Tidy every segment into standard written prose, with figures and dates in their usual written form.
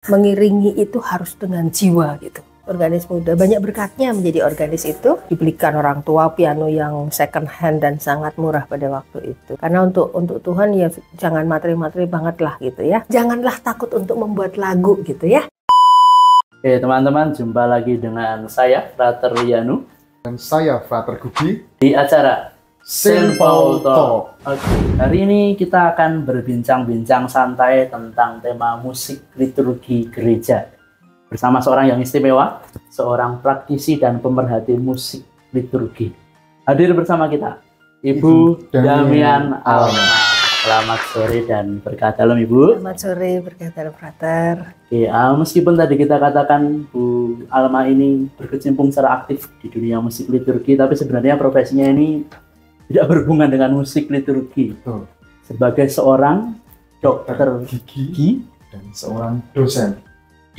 mengiringi itu harus dengan jiwa gitu. Organis muda banyak berkatnya menjadi organis itu, dibelikan orang tua piano yang second hand dan sangat murah pada waktu itu. Karena untuk Tuhan ya jangan materi-materi banget lah gitu ya. Janganlah takut untuk membuat lagu gitu ya. Oke teman-teman, jumpa lagi dengan saya Frater Yanu dan saya Frater Gugi di acara Simple Talk. Oke, hari ini kita akan berbincang-bincang santai tentang tema musik liturgi gereja bersama seorang yang istimewa, seorang praktisi dan pemerhati musik liturgi. Hadir bersama kita Ibu Damian Alma. Selamat sore dan berkah dalam Ibu. Selamat sore, berkah dalam Frater. Oke, meskipun tadi kita katakan Bu Alma ini berkecimpung secara aktif di dunia musik liturgi, tapi sebenarnya profesinya ini tidak berhubungan dengan musik liturgi. Betul. Sebagai seorang dokter gigi dan seorang dosen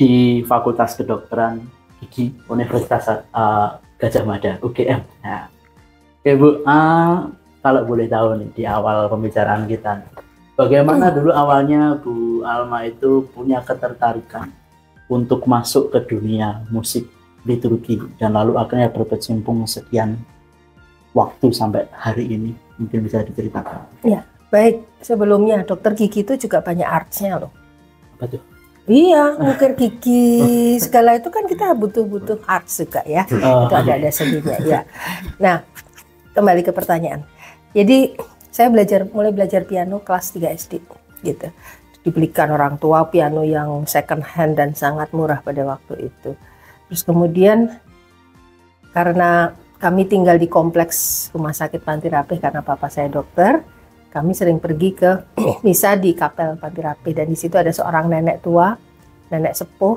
di Fakultas Kedokteran Gigi Universitas Gadjah Mada UGM. Nah, oke Bu, kalau boleh tahu nih di awal pembicaraan kita, bagaimana dulu awalnya Bu Alma itu punya ketertarikan untuk masuk ke dunia musik liturgi dan lalu akhirnya berkecimpung sekian waktu sampai hari ini, mungkin bisa diceritakan. Ya, baik. Sebelumnya dokter gigi itu juga banyak artsnya loh. Apa tuh? Iya, ngukir gigi segala itu kan kita butuh arts juga ya. Itu ada seninya ya. Nah, kembali ke pertanyaan. Jadi saya mulai belajar piano kelas 3 SD gitu. Dibelikan orang tua piano yang second hand dan sangat murah pada waktu itu. Terus kemudian karena kami tinggal di kompleks rumah sakit Panti Rapih karena papa saya dokter. Kami sering pergi ke misa di kapel Panti Rapih dan di situ ada seorang nenek tua, nenek sepuh,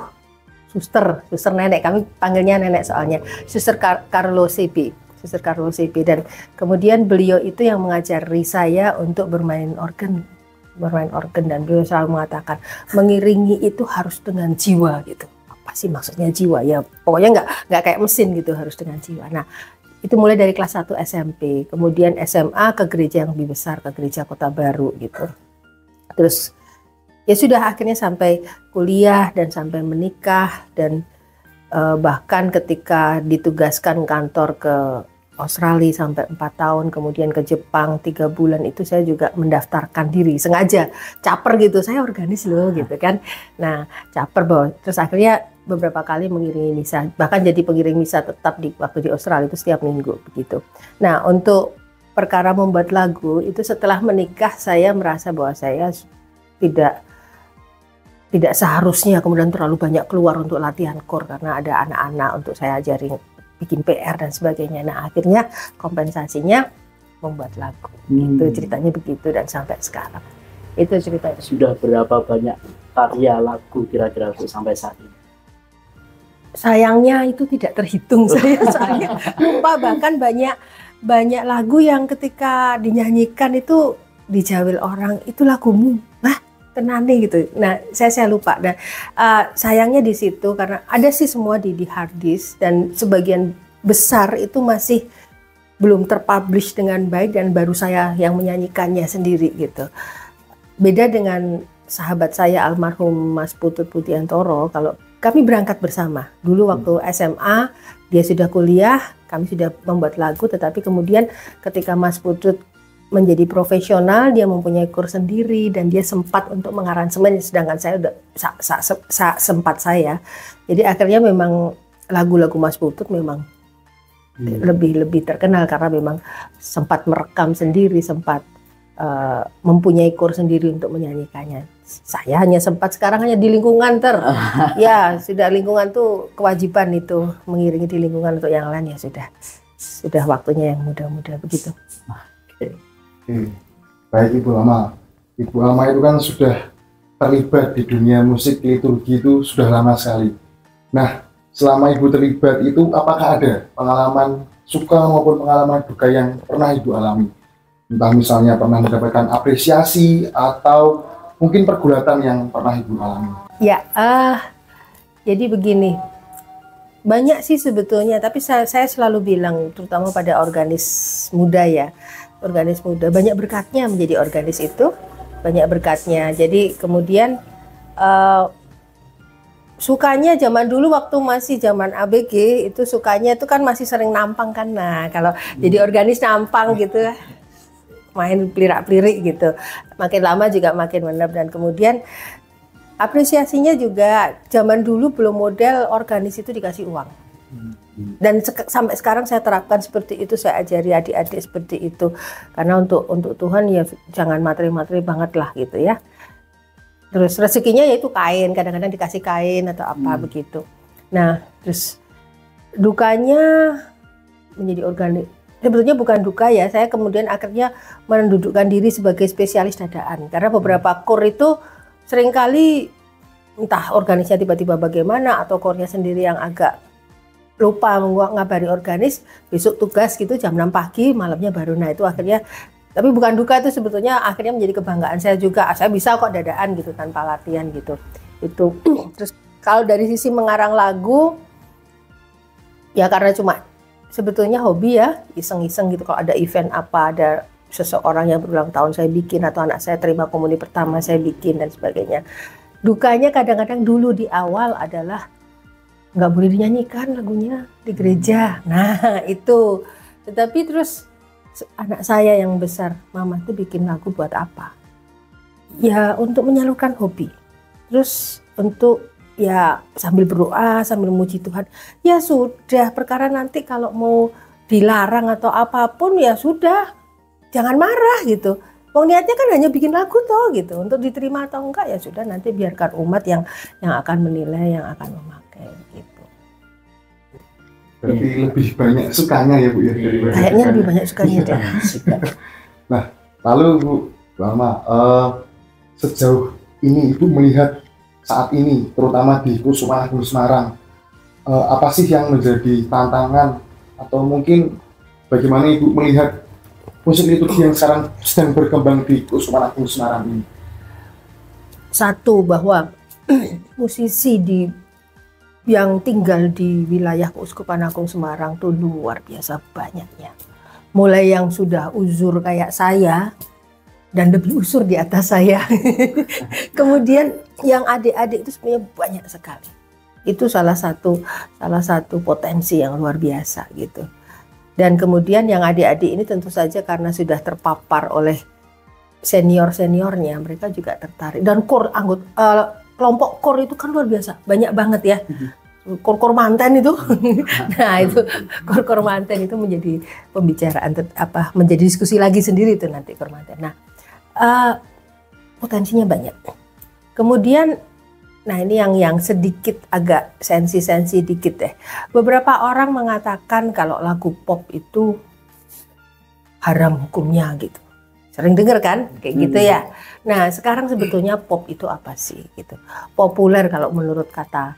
suster nenek. Kami panggilnya nenek soalnya, Suster Carlo CB, Suster Carlo CB. Dan kemudian beliau itu yang mengajari saya untuk bermain organ dan beliau selalu mengatakan mengiringi itu harus dengan jiwa gitu. Apa sih maksudnya jiwa? Ya pokoknya nggak kayak mesin gitu, harus dengan jiwa. Nah, itu mulai dari kelas 1 SMP, kemudian SMA ke gereja yang lebih besar, ke gereja Kota Baru gitu. Terus ya sudah akhirnya sampai kuliah dan sampai menikah dan bahkan ketika ditugaskan kantor ke Australia sampai 4 tahun, kemudian ke Jepang 3 bulan itu saya juga mendaftarkan diri sengaja, caper gitu, saya organis loh gitu kan. Nah caper bahwa terus akhirnya beberapa kali mengiringi misa, bahkan jadi pengiring misa tetap waktu di Australia itu setiap minggu begitu. Nah untuk perkara membuat lagu itu setelah menikah saya merasa bahwa saya tidak seharusnya kemudian terlalu banyak keluar untuk latihan kor karena ada anak-anak untuk saya ajarin bikin PR dan sebagainya. Nah akhirnya kompensasinya membuat lagu. Itu ceritanya begitu dan sampai sekarang. Itu ceritanya. Sudah berapa banyak karya lagu kira-kira sampai saat ini? Sayangnya itu tidak terhitung saya lupa, bahkan banyak lagu yang ketika dinyanyikan itu dijawil orang itu lagumu, nah tenane gitu. Nah saya lupa dan sayangnya di situ karena ada sih semua di hard disk dan sebagian besar itu masih belum terpublish dengan baik dan baru saya yang menyanyikannya sendiri gitu. Beda dengan sahabat saya almarhum Mas Putut Putiantoro, kalau kami berangkat bersama. Dulu waktu SMA, dia sudah kuliah, kami sudah membuat lagu, tetapi kemudian ketika Mas Putut menjadi profesional, dia mempunyai kurs sendiri, dan dia sempat untuk mengaransemen, sedangkan saya udah sempat saya. Jadi akhirnya memang lagu-lagu Mas Putut memang lebih terkenal, karena memang sempat merekam sendiri, sempat mempunyai kurs sendiri untuk menyanyikannya. Saya hanya sempat sekarang hanya di lingkungan ya sudah lingkungan tuh kewajiban itu mengiringi di lingkungan untuk yang lain ya sudah waktunya yang muda-muda begitu. Oke. Baik Ibu Alma. Ibu Alma itu kan sudah terlibat di dunia musik liturgi itu sudah lama sekali. Nah selama Ibu terlibat itu apakah ada pengalaman suka maupun pengalaman duka yang pernah Ibu alami? Entah misalnya pernah mendapatkan apresiasi atau mungkin pergulatan yang pernah Ibu alami. Ya, jadi begini, banyak sih sebetulnya, tapi saya selalu bilang, terutama pada organis muda ya, organis muda, banyak berkatnya menjadi organis itu, banyak berkatnya. Jadi kemudian sukanya zaman dulu waktu masih zaman ABG itu sukanya itu kan masih sering nampang kan. Nah, kalau jadi organis nampang gitu main pelirak-pelirik gitu. Makin lama juga makin menep dan kemudian apresiasinya juga zaman dulu belum model organis itu dikasih uang. Dan sampai sekarang saya terapkan seperti itu, saya ajari adik-adik seperti itu. Karena untuk Tuhan ya jangan materi-materi banget lah gitu ya. Terus rezekinya yaitu kain, kadang-kadang dikasih kain atau apa begitu. Nah, terus dukanya menjadi organik. Sebetulnya bukan duka ya, saya kemudian akhirnya mendudukkan diri sebagai spesialis dadaan. Karena beberapa kor itu seringkali entah organisnya tiba-tiba bagaimana atau kornya sendiri yang agak lupa ngabari organis, besok tugas gitu jam 6 pagi, malamnya baru. Nah itu akhirnya, tapi bukan duka itu sebetulnya akhirnya menjadi kebanggaan saya juga. Saya bisa kok dadaan gitu tanpa latihan gitu. Itu. Terus kalau dari sisi mengarang lagu, ya karena cuma sebetulnya hobi ya, iseng-iseng gitu. Kalau ada event apa, ada seseorang yang berulang tahun saya bikin, atau anak saya terima komuni pertama saya bikin dan sebagainya. Dukanya kadang-kadang dulu di awal adalah nggak boleh dinyanyikan lagunya di gereja. Nah itu. Tetapi terus anak saya yang besar, mama tuh bikin lagu buat apa? Ya untuk menyalurkan hobi. Terus untuk ya sambil berdoa, sambil memuji Tuhan. Ya sudah, perkara nanti kalau mau dilarang atau apapun ya sudah, jangan marah gitu. Wong niatnya kan hanya bikin lagu toh gitu. Untuk diterima atau enggak ya sudah, nanti biarkan umat yang akan menilai, yang akan memakai gitu. Berarti lebih banyak sukanya ya Bu ya daripada kayaknya lebih banyak sukanya deh. Nah, lalu Bu Lama, sejauh ini Ibu melihat saat ini, terutama di Kusuma Agung Semarang, apa sih yang menjadi tantangan atau mungkin bagaimana Ibu melihat musik liturgi yang sekarang sedang berkembang di Kusuma Agung Semarang ini? Satu, bahwa musisi yang tinggal di wilayah Keuskupan Agung Semarang tuh luar biasa banyaknya. Mulai yang sudah uzur kayak saya dan lebih usur di atas saya. Kemudian yang adik-adik itu sebenarnya banyak sekali. Itu salah satu potensi yang luar biasa gitu. Dan kemudian yang adik-adik ini tentu saja karena sudah terpapar oleh senior-seniornya, mereka juga tertarik. Dan kelompok kor itu kan luar biasa, banyak banget ya. Kor manten itu. Nah, itu kor manten itu menjadi pembicaraan menjadi diskusi lagi sendiri itu nanti kor manten. Nah, potensinya banyak. Kemudian nah ini yang sedikit agak sensi dikit deh. Beberapa orang mengatakan kalau lagu pop itu haram hukumnya gitu. Sering dengar kan kayak gitu ya. Nah sekarang sebetulnya pop itu apa sih gitu. Populer kalau menurut kata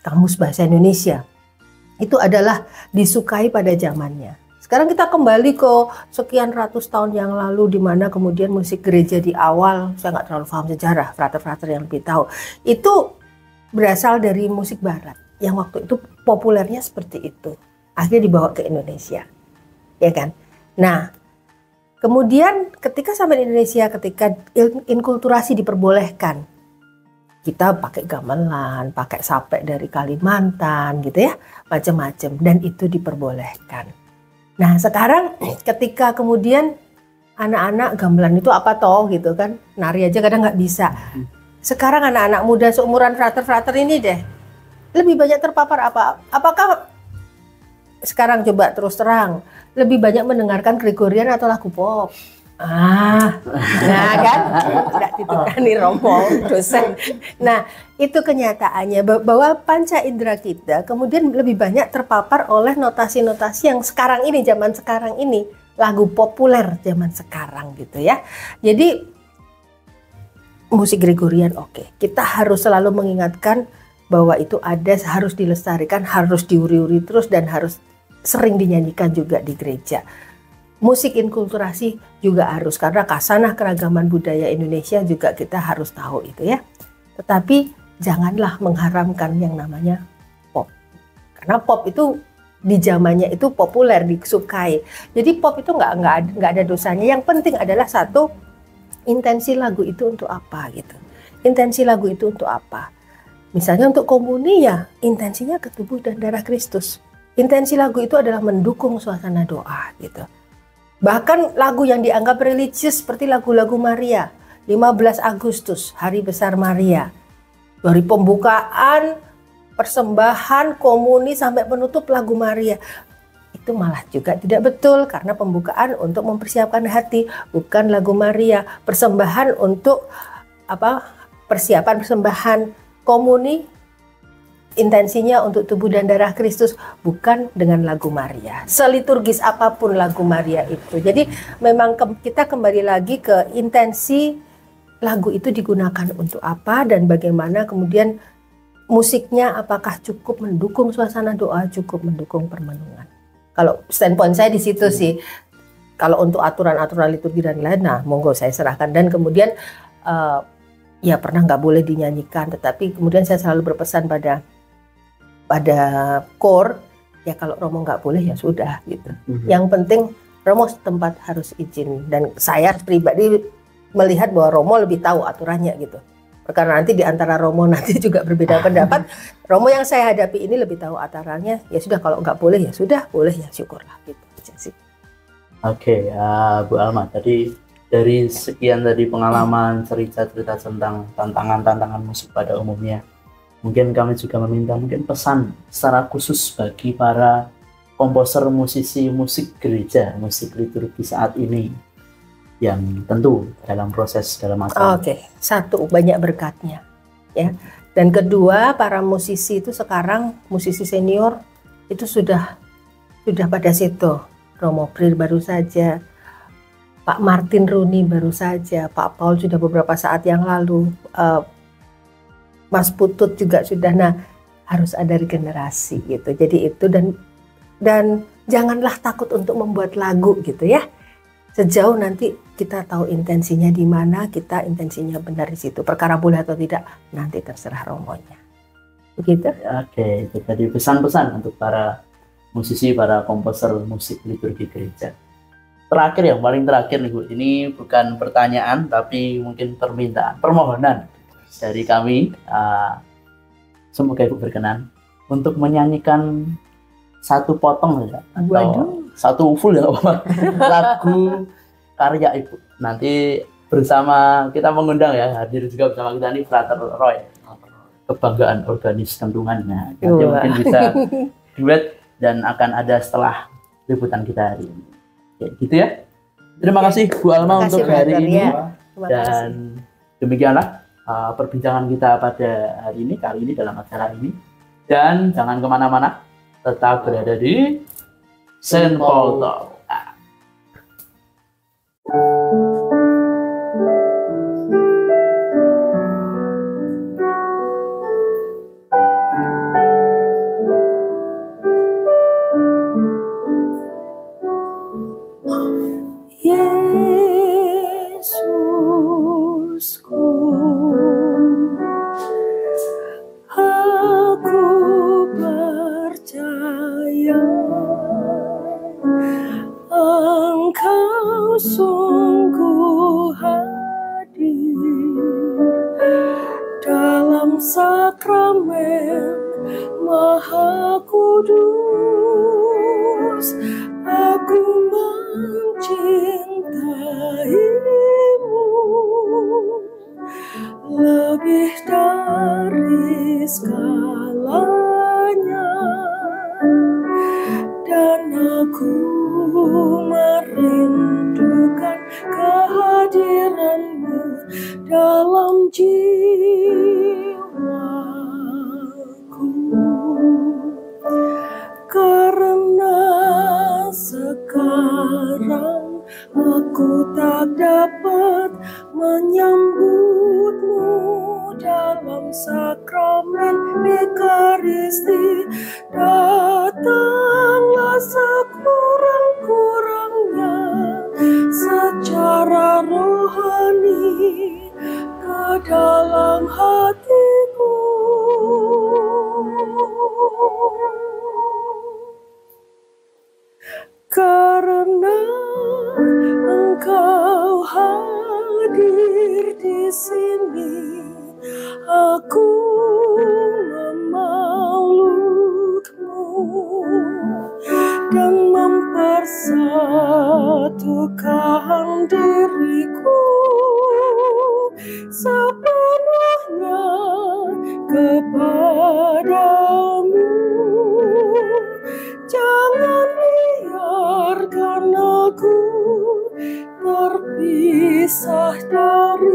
Kamus Bahasa Indonesia itu adalah disukai pada zamannya. Sekarang kita kembali ke sekian ratus tahun yang lalu di mana kemudian musik gereja di awal, saya nggak terlalu paham sejarah, frater-frater yang lebih tahu, itu berasal dari musik barat yang waktu itu populernya seperti itu. Akhirnya dibawa ke Indonesia, ya kan? Nah, kemudian ketika sampai di Indonesia, ketika inkulturasi diperbolehkan, kita pakai gamelan, pakai sapek dari Kalimantan gitu ya, macam-macam, dan itu diperbolehkan. Nah sekarang ketika kemudian anak-anak gamelan itu apa toh gitu kan, nari aja kadang nggak bisa. Sekarang anak-anak muda seumuran frater-frater ini deh lebih banyak terpapar apakah sekarang coba terus terang lebih banyak mendengarkan Gregorian atau lagu pop? Nah kan, tidak ditutani Romo dosen. Nah itu kenyataannya bahwa panca indera kita kemudian lebih banyak terpapar oleh notasi-notasi yang sekarang ini, zaman sekarang ini, lagu populer zaman sekarang gitu ya. Jadi musik Gregorian oke. Kita harus selalu mengingatkan bahwa itu ada, harus dilestarikan, harus diuri-uri terus dan harus sering dinyanyikan juga di gereja. Musik inkulturasi juga harus, karena kasanah keragaman budaya Indonesia juga kita harus tahu itu ya. Tetapi janganlah mengharamkan yang namanya pop. Karena pop itu di zamannya itu populer, disukai. Jadi pop itu nggak ada dosanya. Yang penting adalah satu, intensi lagu itu untuk apa gitu. intensi lagu itu untuk apa. Misalnya untuk komuni ya intensinya ke tubuh dan darah Kristus. Intensi lagu itu adalah mendukung suasana doa gitu. Bahkan lagu yang dianggap religius seperti lagu-lagu Maria, 15 Agustus, Hari Besar Maria. Dari pembukaan, persembahan, komuni sampai penutup lagu Maria. Itu malah juga tidak betul karena pembukaan untuk mempersiapkan hati, bukan lagu Maria. Persembahan untuk persiapan persembahan komuni, intensinya untuk tubuh dan darah Kristus, bukan dengan lagu Maria. Seliturgis apapun lagu Maria itu. Jadi memang kita kembali lagi ke intensi lagu itu digunakan untuk apa dan bagaimana, kemudian musiknya apakah cukup mendukung suasana doa, cukup mendukung permenungan. Kalau standpoint saya di situ sih. Kalau untuk aturan-aturan liturgi dan lain, nah monggo saya serahkan. Dan kemudian ya pernah nggak boleh dinyanyikan, tetapi kemudian saya selalu berpesan pada core, ya kalau Romo nggak boleh ya sudah gitu. Yang penting Romo setempat harus izin, dan saya pribadi melihat bahwa Romo lebih tahu aturannya gitu. Karena nanti di antara Romo nanti juga berbeda pendapat. Romo yang saya hadapi ini lebih tahu aturannya, ya sudah kalau nggak boleh ya sudah, boleh ya syukurlah gitu aja sih. Oke, Bu Alma, tadi dari sekian tadi pengalaman, cerita-cerita tentang tantangan-tantangan musik pada umumnya, mungkin kami juga meminta mungkin pesan secara khusus bagi para komposer, musisi musik gereja, musik liturgi saat ini, yang tentu dalam proses dalam masa. Oke, satu, banyak berkatnya, ya. Dan kedua, para musisi itu sekarang, musisi senior itu sudah pada situ. Romo Prir baru saja, Pak Martin Rooney baru saja, Pak Paul sudah beberapa saat yang lalu, Mas Putut juga sudah. Nah, harus ada regenerasi gitu. Jadi itu, dan janganlah takut untuk membuat lagu gitu ya. Sejauh nanti kita tahu intensinya di mana, kita intensinya benar di situ. Perkara boleh atau tidak nanti terserah Romonya. Begitu? Oke, itu tadi pesan-pesan untuk para musisi, para komposer musik liturgi gereja. Terakhir, yang paling terakhir nih Bu, ini bukan pertanyaan tapi mungkin permintaan, permohonan dari kami. Semoga Ibu berkenan untuk menyanyikan satu potong ya, atau satu full ya lagu karya Ibu. Nanti bersama kita mengundang ya, hadir juga bersama kita nih Frater Roy, kebanggaan organis Kentungannya. Nanti mungkin bisa duet dan akan ada setelah liputan kita hari ini. Ya, gitu ya. Terima kasih Bu Alma untuk hari ini. Dan demikianlah perbincangan kita pada hari ini, kali ini dalam acara ini. Dan jangan kemana-mana, tetap berada di Saint Paul Talk. Yesusku, aku percaya Engkau sungguh hadir dalam sakramen Maha Kudus. Aku mencintaimu lebih dari segalanya, dan aku merindukan kehadiranmu dalam jiwaku. Karena sekarang aku tak dapat menyambutmu dalam sakramen Ekaristi. Datanglah sekurang-kurangnya secara rohani ke dalam hatiku. Karena Engkau hadir di sini, persatukan diriku sepenuhnya kepadamu. Jangan biarkan aku terpisah dari